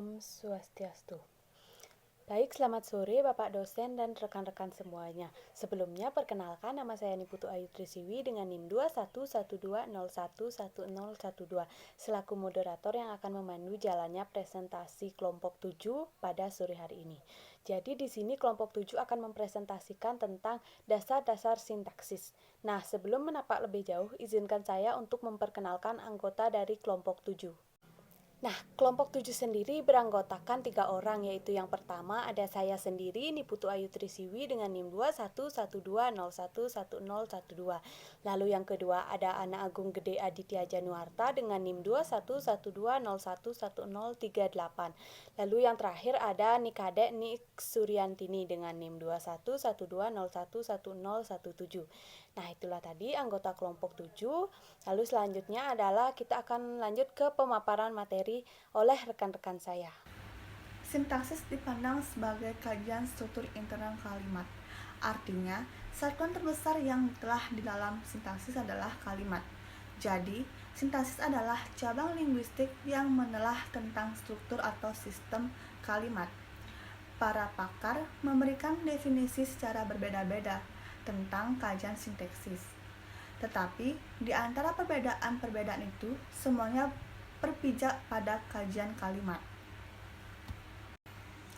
Om Swastiastu. Baik, selamat sore Bapak dosen dan rekan-rekan semuanya. Sebelumnya perkenalkan, nama saya Niputu Ayu Trisiwi dengan NIM 2112011012 selaku moderator yang akan memandu jalannya presentasi kelompok 7 pada sore hari ini. Jadi di sini kelompok 7 akan mempresentasikan tentang dasar-dasar sintaksis. Nah, sebelum menapak lebih jauh, izinkan saya untuk memperkenalkan anggota dari kelompok 7. Nah, kelompok 7 sendiri beranggotakan 3 orang, yaitu yang pertama ada saya sendiri, Niputu Ayu Trisiwi dengan NIM 2112011012. Lalu yang kedua ada Ana Agung Gede Aditya Januarta dengan NIM 2112011038. Lalu yang terakhir ada Nikade Nik Suryantini dengan NIM 2112011017. Nah, itulah tadi anggota kelompok 7. Lalu selanjutnya adalah kita akan lanjut ke pemaparan materi oleh rekan-rekan saya. Sintaksis dipandang sebagai kajian struktur internal kalimat. Artinya, satuan terbesar yang telah di dalam sintaksis adalah kalimat. Jadi, sintaksis adalah cabang linguistik yang menelah tentang struktur atau sistem kalimat. Para pakar memberikan definisi secara berbeda-beda tentang kajian sintaksis. Tetapi, di antara perbedaan-perbedaan itu, semuanya berpijak pada kajian kalimat.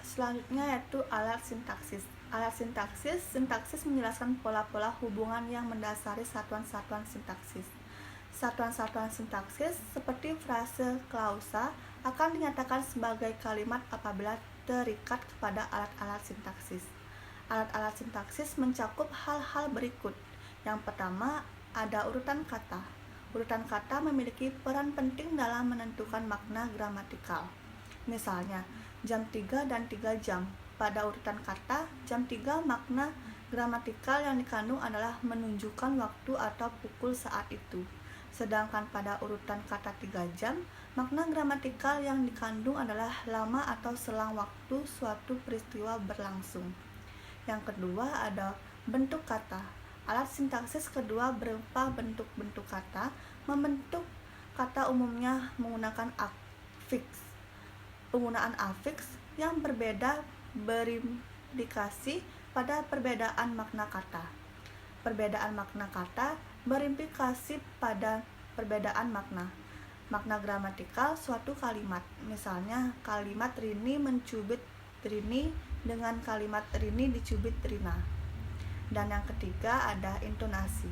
Selanjutnya yaitu alat sintaksis. Alat sintaksis menjelaskan pola-pola hubungan yang mendasari satuan-satuan sintaksis. Satuan-satuan sintaksis seperti frase, klausa akan dinyatakan sebagai kalimat apabila terikat kepada alat-alat sintaksis. Alat-alat sintaksis mencakup hal-hal berikut. Yang pertama, ada urutan kata. Urutan kata memiliki peran penting dalam menentukan makna gramatikal. Misalnya, jam 3 dan 3 jam. Pada urutan kata, jam 3 makna gramatikal yang dikandung adalah menunjukkan waktu atau pukul saat itu. Sedangkan pada urutan kata 3 jam, makna gramatikal yang dikandung adalah lama atau selang waktu suatu peristiwa berlangsung. Yang kedua ada bentuk kata. Alat sintaksis kedua berupa bentuk-bentuk kata. Membentuk kata umumnya menggunakan afiks. Penggunaan afiks yang berbeda berimplikasi pada perbedaan makna kata. Perbedaan makna kata berimplikasi pada perbedaan makna. Makna gramatikal suatu kalimat. Misalnya, kalimat Rini mencubit Rini dengan kalimat Rini dicubit Rina. Dan yang ketiga ada intonasi.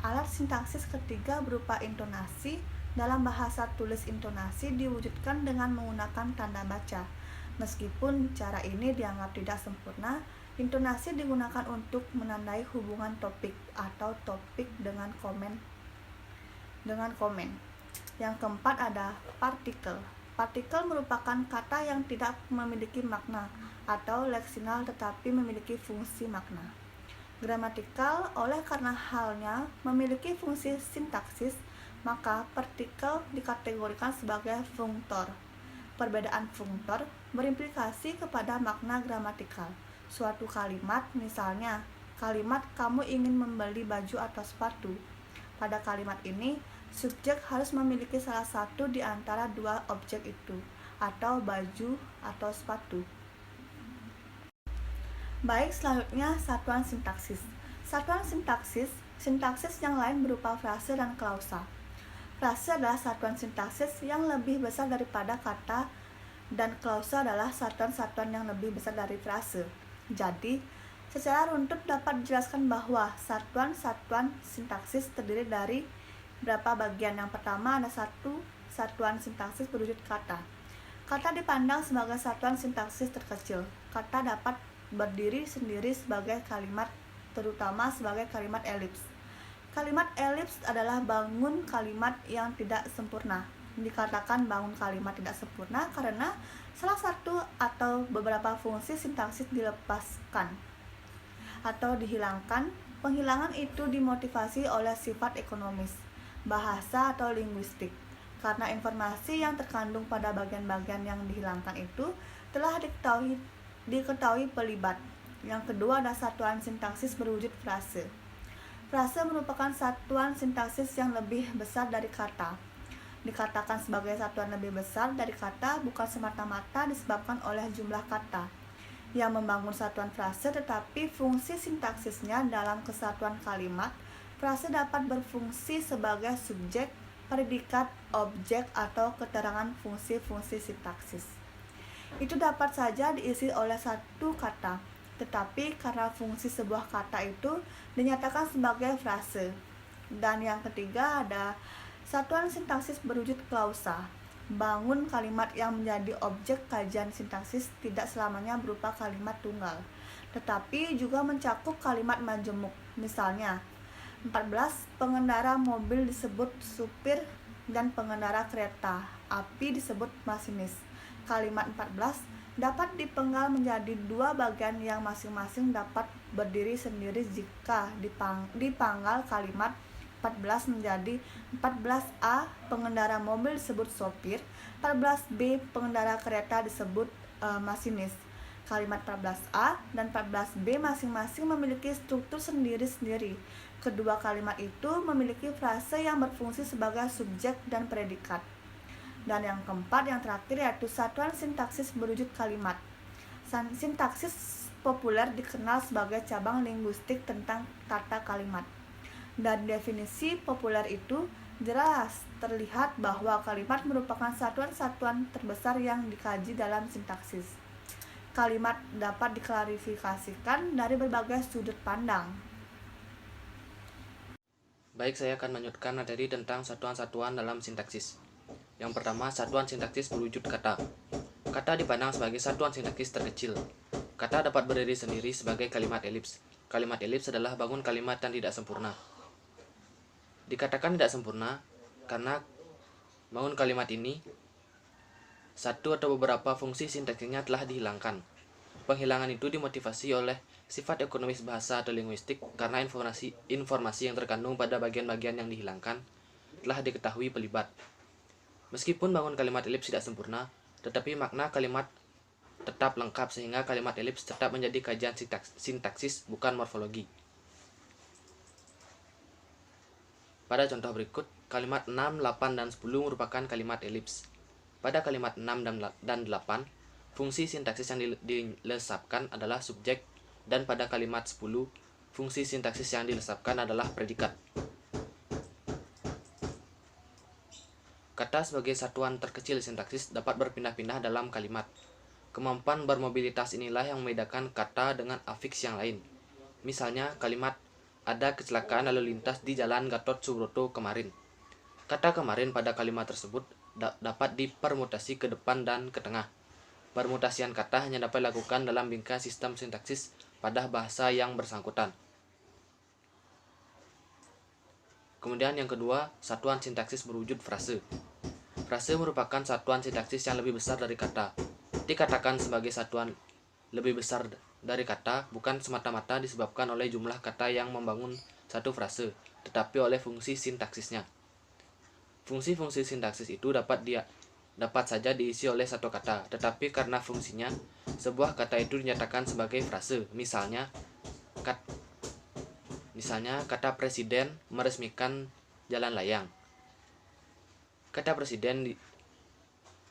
Alat sintaksis ketiga berupa intonasi. Dalam bahasa tulis intonasi diwujudkan dengan menggunakan tanda baca. Meskipun cara ini dianggap tidak sempurna, intonasi digunakan untuk menandai hubungan topik atau topik dengan komen. Yang keempat ada partikel. Partikel merupakan kata yang tidak memiliki makna atau leksinal tetapi memiliki fungsi makna. Gramatikal oleh karena halnya memiliki fungsi sintaksis, maka partikel dikategorikan sebagai funktor. Perbedaan funktor berimplikasi kepada makna gramatikal. Suatu kalimat, misalnya, kalimat kamu ingin membeli baju atau sepatu. Pada kalimat ini, subjek harus memiliki salah satu di antara dua objek itu, atau baju atau sepatu. Baik, selanjutnya satuan sintaksis. Satuan sintaksis yang lain berupa frase dan klausa. Frase adalah satuan sintaksis yang lebih besar daripada kata dan klausa adalah satuan-satuan yang lebih besar dari frase. Jadi, secara runtut dapat dijelaskan bahwa satuan-satuan sintaksis terdiri dari berapa bagian. Yang pertama ada satu satuan sintaksis berwujud kata. Kata dipandang sebagai satuan sintaksis terkecil. Kata dapat berdiri sendiri sebagai kalimat, terutama sebagai kalimat elips. Kalimat elips adalah bangun kalimat yang tidak sempurna. Dikatakan bangun kalimat tidak sempurna karena salah satu atau beberapa fungsi sintaksis dilepaskan atau dihilangkan. Penghilangan itu dimotivasi oleh sifat ekonomis, bahasa atau linguistik. Karena informasi yang terkandung pada bagian-bagian yang dihilangkan itu telah diketahui pelibat. Yang kedua ada satuan sintaksis berwujud frase. Frase merupakan satuan sintaksis yang lebih besar dari kata. dikatakan sebagai satuan lebih besar dari kata bukan semata-mata disebabkan oleh jumlah kata yang membangun satuan frase, tetapi fungsi sintaksisnya dalam kesatuan kalimat. Frase dapat berfungsi sebagai subjek, predikat, objek, atau keterangan fungsi-fungsi sintaksis. Itu dapat saja diisi oleh satu kata, tetapi karena fungsi sebuah kata itu dinyatakan sebagai frase. Dan yang ketiga ada satuan sintaksis berwujud klausa. Bangun kalimat yang menjadi objek kajian sintaksis tidak selamanya berupa kalimat tunggal, tetapi juga mencakup kalimat majemuk. Misalnya, 14 pengendara mobil disebut supir dan pengendara kereta api disebut masinis. Kalimat 14 dapat dipenggal menjadi dua bagian yang masing-masing dapat berdiri sendiri jika dipanggal kalimat 14 menjadi 14A pengendara mobil disebut sopir, 14B pengendara kereta disebut masinis. Kalimat 14A dan 14B masing-masing memiliki struktur sendiri-sendiri. Kedua kalimat itu memiliki frase yang berfungsi sebagai subjek dan predikat. Dan yang keempat, yang terakhir, yaitu satuan sintaksis berwujud kalimat. Sintaksis populer dikenal sebagai cabang linguistik tentang tata kalimat. Dan definisi populer itu jelas terlihat bahwa kalimat merupakan satuan-satuan terbesar yang dikaji dalam sintaksis. Kalimat dapat diklarifikasikan dari berbagai sudut pandang. Baik, saya akan melanjutkan materi tentang satuan-satuan dalam sintaksis. Yang pertama, satuan sintaksis berwujud kata. Kata dipandang sebagai satuan sintaksis terkecil. Kata dapat berdiri sendiri sebagai kalimat elips. Kalimat elips adalah bangun kalimat yang tidak sempurna. Dikatakan tidak sempurna karena bangun kalimat ini satu atau beberapa fungsi sintaksisnya telah dihilangkan. Penghilangan itu dimotivasi oleh sifat ekonomis bahasa atau linguistik karena informasi yang terkandung pada bagian-bagian yang dihilangkan telah diketahui pelibat. Meskipun bangun kalimat elips tidak sempurna, tetapi makna kalimat tetap lengkap sehingga kalimat elips tetap menjadi kajian sintaksis bukan morfologi. Pada contoh berikut, kalimat 6, 8, dan 10 merupakan kalimat elips. Pada kalimat 6 dan 8, fungsi sintaksis yang dilesapkan adalah subjek, dan pada kalimat 10, fungsi sintaksis yang dilesapkan adalah predikat. Kata sebagai satuan terkecil sintaksis dapat berpindah-pindah dalam kalimat. Kemampuan bermobilitas inilah yang membedakan kata dengan afiks yang lain. Misalnya, kalimat ada kecelakaan lalu lintas di Jalan Gatot Subroto kemarin. Kata kemarin pada kalimat tersebut dapat dipermutasi ke depan dan ke tengah. Permutasian kata hanya dapat dilakukan dalam bingkai sistem sintaksis pada bahasa yang bersangkutan. Kemudian yang kedua, satuan sintaksis berwujud frase. Frase merupakan satuan sintaksis yang lebih besar dari kata. Dikatakan sebagai satuan lebih besar dari kata bukan semata-mata disebabkan oleh jumlah kata yang membangun satu frase, tetapi oleh fungsi sintaksisnya. Fungsi-fungsi sintaksis itu dapat saja diisi oleh satu kata, tetapi karena fungsinya, sebuah kata itu dinyatakan sebagai frase. Misalnya kata presiden meresmikan jalan layang. Kata presiden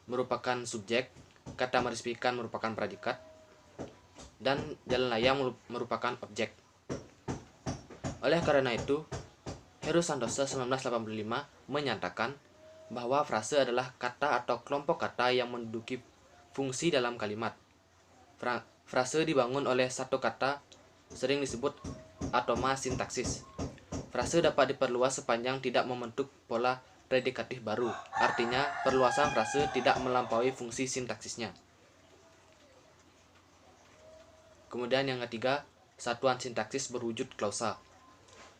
merupakan subjek, kata meresmikan merupakan predikat, dan jalan layang merupakan objek. Oleh karena itu, Heru Santosa 1985 menyatakan bahwa frase adalah kata atau kelompok kata yang menduduki fungsi dalam kalimat. Frase dibangun oleh satu kata sering disebut atoma sintaksis. Frase dapat diperluas sepanjang tidak membentuk pola predikatif baru. Artinya, perluasan frase tidak melampaui fungsi sintaksisnya. Kemudian yang ketiga, satuan sintaksis berwujud klausa.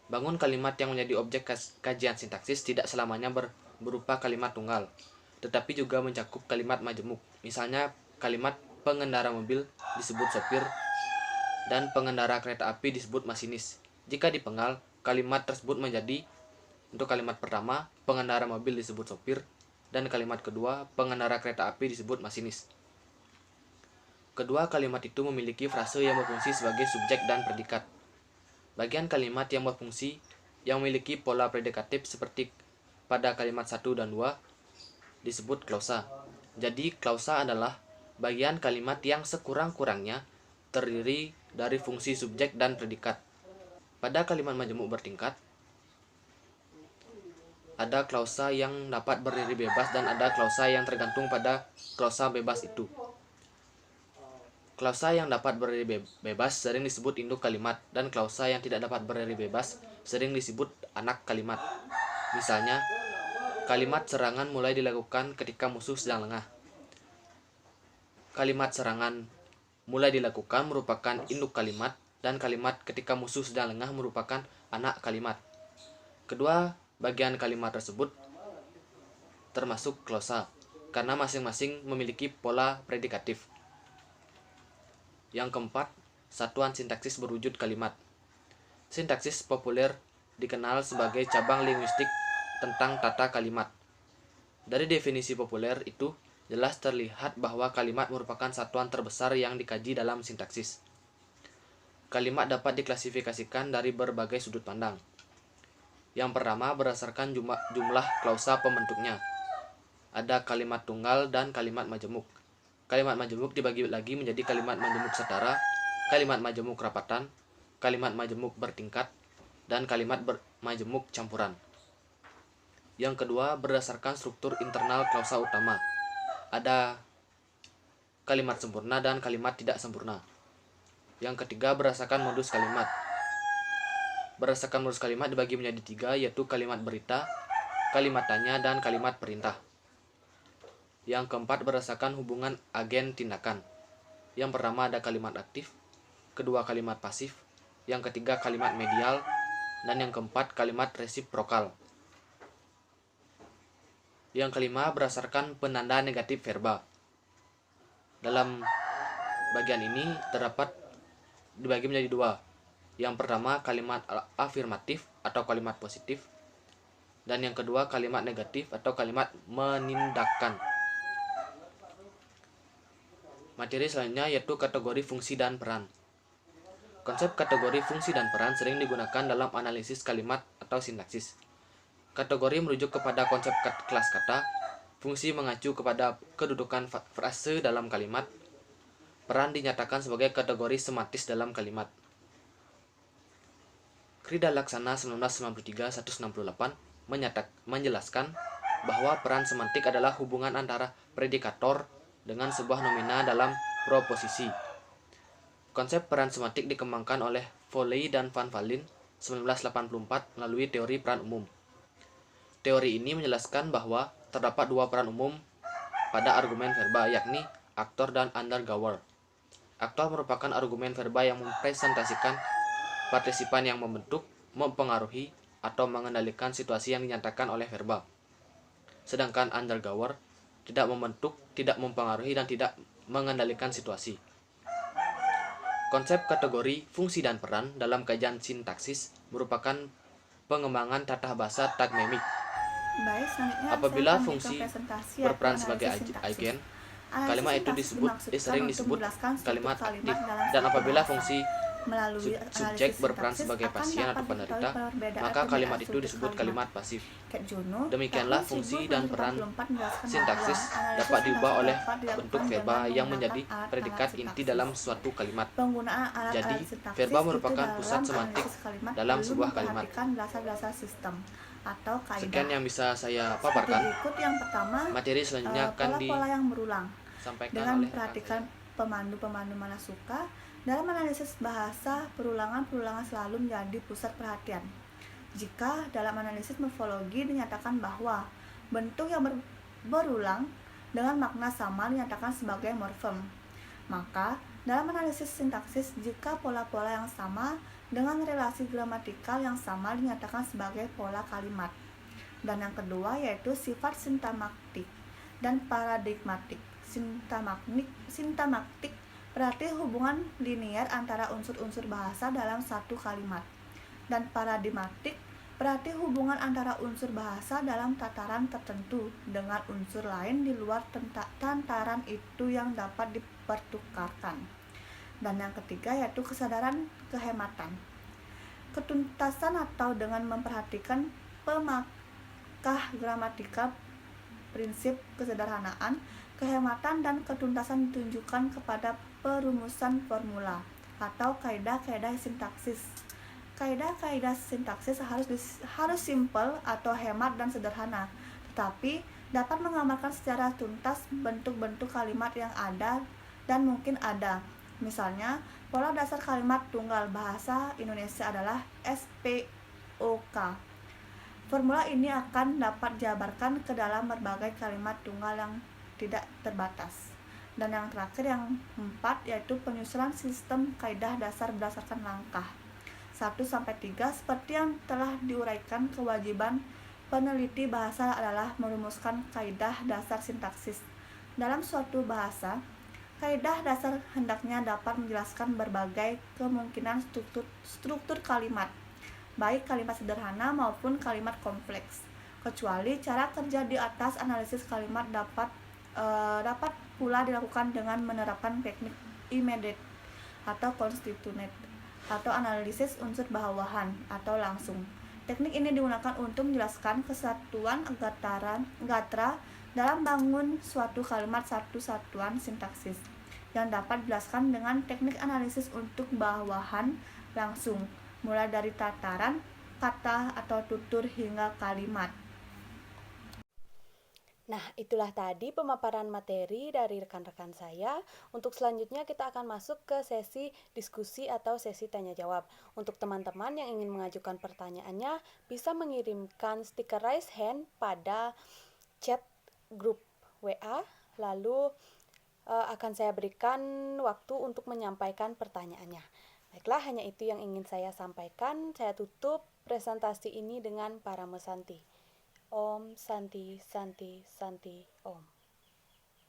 Bangun kalimat yang menjadi objek kajian sintaksis tidak selamanya berupa kalimat tunggal, tetapi juga mencakup kalimat majemuk. Misalnya, kalimat pengendara mobil disebut sopir dan pengendara kereta api disebut masinis. Jika dipenggal, kalimat tersebut menjadi, untuk kalimat pertama, pengendara mobil disebut sopir, dan kalimat kedua, pengendara kereta api disebut masinis. Kedua kalimat itu memiliki frase yang berfungsi sebagai subjek dan predikat. Bagian kalimat yang berfungsi yang memiliki pola predikatif seperti pada kalimat 1 dan 2 disebut klausa. Jadi klausa adalah bagian kalimat yang sekurang-kurangnya terdiri dari fungsi subjek dan predikat. Pada kalimat majemuk bertingkat, ada klausa yang dapat berdiri bebas dan ada klausa yang tergantung pada klausa bebas itu. Klausa yang dapat berdiri bebas sering disebut induk kalimat, dan klausa yang tidak dapat berdiri bebas sering disebut anak kalimat. Misalnya, kalimat serangan mulai dilakukan ketika musuh sedang lengah. Kalimat serangan mulai dilakukan merupakan induk kalimat, dan kalimat ketika musuh sedang lengah merupakan anak kalimat. Kedua bagian kalimat tersebut termasuk klausa, karena masing-masing memiliki pola predikatif. Yang keempat, satuan sintaksis berwujud kalimat. Sintaksis populer dikenal sebagai cabang linguistik tentang tata kalimat. Dari definisi populer itu, jelas terlihat bahwa kalimat merupakan satuan terbesar yang dikaji dalam sintaksis. Kalimat dapat diklasifikasikan dari berbagai sudut pandang. Yang pertama, berdasarkan jumlah klausa pembentuknya. Ada kalimat tunggal dan kalimat majemuk. Kalimat majemuk dibagi lagi menjadi kalimat majemuk setara, kalimat majemuk rapatan, kalimat majemuk bertingkat, dan kalimat majemuk campuran. Yang kedua, berdasarkan struktur internal klausa utama. Ada kalimat sempurna dan kalimat tidak sempurna. Yang ketiga, berdasarkan modus kalimat. Berdasarkan modus kalimat dibagi menjadi 3, yaitu kalimat berita, kalimat tanya, dan kalimat perintah. Yang keempat, berdasarkan hubungan agen tindakan. Yang pertama ada kalimat aktif, kedua kalimat pasif, yang ketiga kalimat medial, dan yang keempat kalimat resiprokal. Yang kelima, berdasarkan penanda negatif verba. Dalam bagian ini terdapat dibagi menjadi 2. Yang pertama kalimat afirmatif atau kalimat positif, dan yang kedua kalimat negatif atau kalimat menindakkan. Materi selanjutnya yaitu kategori fungsi dan peran. Konsep kategori fungsi dan peran sering digunakan dalam analisis kalimat atau sintaksis. Kategori merujuk kepada konsep kelas kata, fungsi mengacu kepada kedudukan frase dalam kalimat, peran dinyatakan sebagai kategori sematis dalam kalimat. Krida Laksana 1993-168 menjelaskan bahwa peran semantik adalah hubungan antara predikator dengan sebuah nomina dalam proposisi. Konsep peran semantik dikembangkan oleh Foley dan Van Valen 1984 melalui teori peran umum. Teori ini menjelaskan bahwa terdapat 2 peran umum pada argumen verba, yakni aktor dan undergoer. Aktor merupakan argumen verba yang mempresentasikan partisipan yang membentuk, mempengaruhi, atau mengendalikan situasi yang dinyatakan oleh verba. Sedangkan undergoer tidak membentuk, tidak mempengaruhi, dan tidak mengendalikan situasi. Konsep kategori fungsi dan peran dalam kajian sintaksis merupakan pengembangan tata bahasa tagmemik. Baik, selanjutnya Apabila saya akan fungsi presentasi berperan analisis sebagai sintaksis. agen, Analisis kalimat itu sintaksis sering dimaksudkan disebut untuk menjelaskan struktur kalimat aktif, dalam dan suatu apabila bahasa. fungsi Melalui subjek analisis berperan sintaksis sebagai akan pasien dapat atau diketahui penderita, perbedaan maka kalimat itu struktur disebut kalimat pasif. Cat Juno, Demikianlah tahun fungsi dan peran 1944 menjelaskan sintaksis bahwa analisis dapat diubah sintaksis oleh dapat dilakukan bentuk dengan verba yang menggunakan menjadi alat-alat predikat inti sintaksis. dalam suatu kalimat. Penggunaan alat-alat Jadi, sintaksis verba itu merupakan dalam pusat semantik analisis kalimat dalam perlu sebuah kalimat. memperhatikan dasar-dasar sistem atau kaidah. Sekian yang bisa saya Seperti paparkan. berikut. Yang pertama, Materi selanjutnya akan pola-pola yang berulang. disampaikan Dengan oleh memperhatikan pemandu-pemandu Manasuka, dalam analisis bahasa, perulangan-perulangan selalu menjadi pusat perhatian. Jika dalam analisis morfologi dinyatakan bahwa bentuk yang berulang dengan makna sama dinyatakan sebagai morfem, maka dalam analisis sintaksis, jika pola-pola yang sama dengan relasi gramatikal yang sama dinyatakan sebagai pola kalimat. Dan yang kedua yaitu sifat sintaktik dan paradigmatik. Sintaktik berarti hubungan linier antara unsur-unsur bahasa dalam satu kalimat. Dan paradigmatik berarti hubungan antara unsur bahasa dalam tataran tertentu dengan unsur lain di luar tataran itu yang dapat dipertukarkan. Dan yang ketiga yaitu kesadaran kehematan. Ketuntasan atau dengan memperhatikan pemakah gramatikal prinsip kesederhanaan, kehematan, dan ketuntasan ditunjukkan kepada perumusan formula atau kaidah-kaidah sintaksis. Kaidah-kaidah sintaksis harus simpel atau hemat dan sederhana, tetapi dapat menggambarkan secara tuntas bentuk-bentuk kalimat yang ada dan mungkin ada. Misalnya, pola dasar kalimat tunggal bahasa Indonesia adalah SPOK. Formula ini akan dapat dijabarkan ke dalam berbagai kalimat tunggal yang tidak terbatas. Dan yang terakhir, yang 4, yaitu penyusunan sistem kaidah dasar berdasarkan langkah 1-3. Seperti yang telah diuraikan, kewajiban peneliti bahasa adalah merumuskan kaidah dasar sintaksis. Dalam suatu bahasa, kaidah dasar hendaknya dapat menjelaskan berbagai kemungkinan struktur kalimat, baik kalimat sederhana maupun kalimat kompleks. Kecuali cara kerja di atas analisis kalimat dapat pula dilakukan dengan menerapkan teknik immediate atau constituent atau analisis unsur bawahan atau langsung. Teknik ini digunakan untuk menjelaskan kesatuan gatra dalam bangun suatu kalimat satu satuan sintaksis yang dapat dijelaskan dengan teknik analisis untuk bawahan langsung, mulai dari tataran, kata atau tutur hingga kalimat. Nah, itulah tadi pemaparan materi dari rekan-rekan saya. Untuk selanjutnya kita akan masuk ke sesi diskusi atau sesi tanya jawab. Untuk teman-teman yang ingin mengajukan pertanyaannya, bisa mengirimkan stiker raise hand pada chat grup WA, lalu akan saya berikan waktu untuk menyampaikan pertanyaannya. Baiklah, hanya itu yang ingin saya sampaikan. Saya tutup presentasi ini dengan Parama Santi. Om Santi Santi Santi Om.